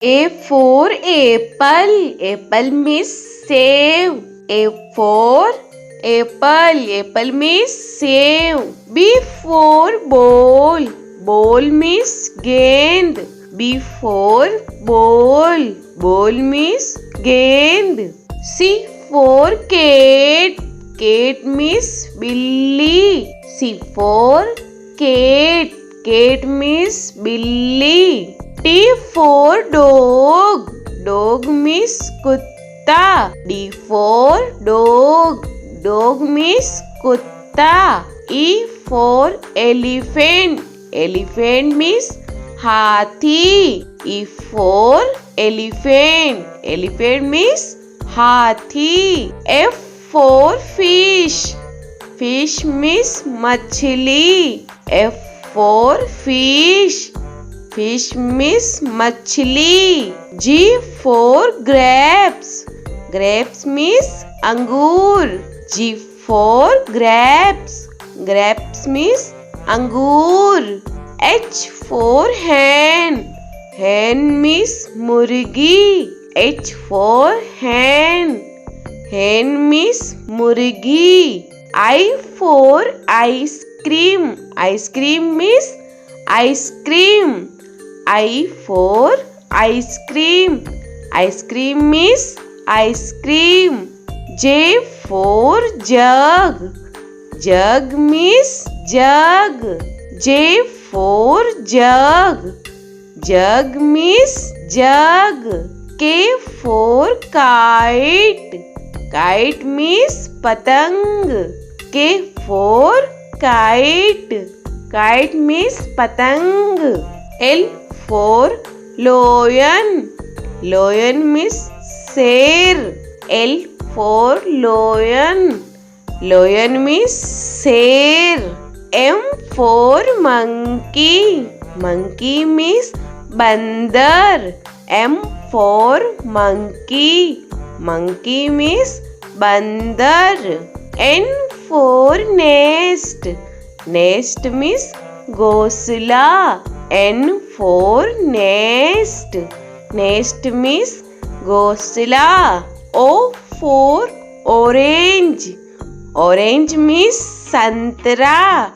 A for apple. Apple means save. A for apple. Apple means save. B for ball. Ball means gend. B for ball. Ball means gend. C for cat. Cat means billy. C for cat. Cat means billy. T for dog. Dog means kutta. D for dog. Dog means kutta. E for elephant. Elephant means hathi. E for elephant. Elephant means hathi. F for fish. Fish means machli. F for fish. Fish means machli. G for grapes. Grapes means angur. G for grapes. Grapes means angur. H for hen. Hen means murgi. H for hen. Hen means murgi. I for ice cream. Ice cream means ice cream. I for ice cream. Ice cream means ice cream. J for jug. Jug means jug. J for jug. Jug means jug. K for kite. Kite means patang. K for kite. Kite means patang. L for lion. Lion means sher. L for lion. Lion means sher. M for monkey. Monkey means bandar. M for monkey. Monkey means bandar. N for nest. Nest means ghosla. N for nest. Nest means ghosla. O for orange. Orange means santra.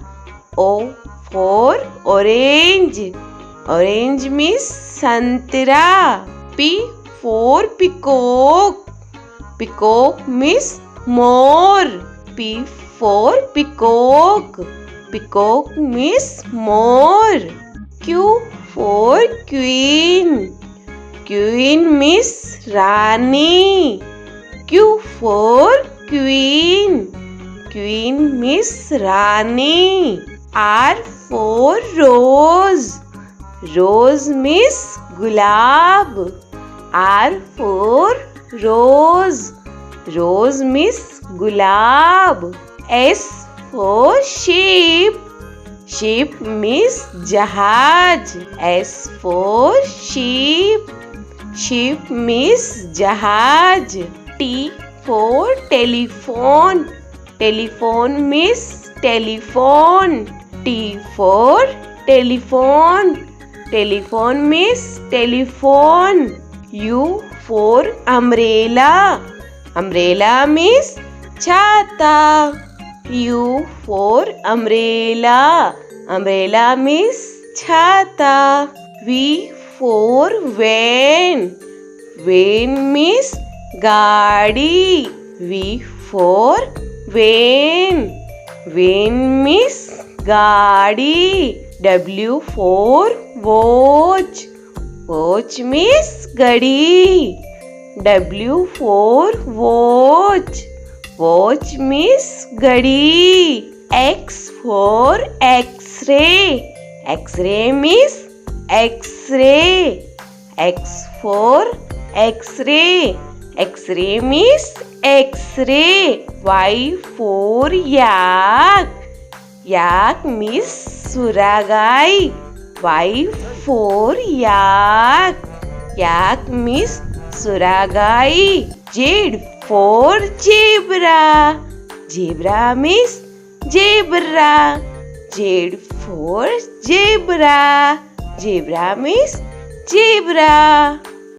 O for orange. Orange means santra. P for peacock. Peacock means more. P for peacock. Peacock means more. Q for queen. Queen means Rani. Q for queen. Queen means Rani. R for rose. Rose means gulab. R for rose. Rose means gulab. S for sheep. Sheep means jahaj. S for sheep. Sheep means jahaj. T for telephone. Telephone means telephone. T for telephone. Telephone means telephone. U for umbrella. Umbrella means chhata. U for umbrella. Umbrella means chhata. V for van. Van means gaadi. V for van. Van means gaadi. W for watch. Watch means gadi. W for watch. Watch means gadi. X for X-ray. X-ray means X-ray. X for X-ray. X-ray means X-ray. Y for yak. Yak means suragai. Y for yak. Yak means suragai. Z for zebra. Zebra means zebra. Z for zebra. Zebra means zebra.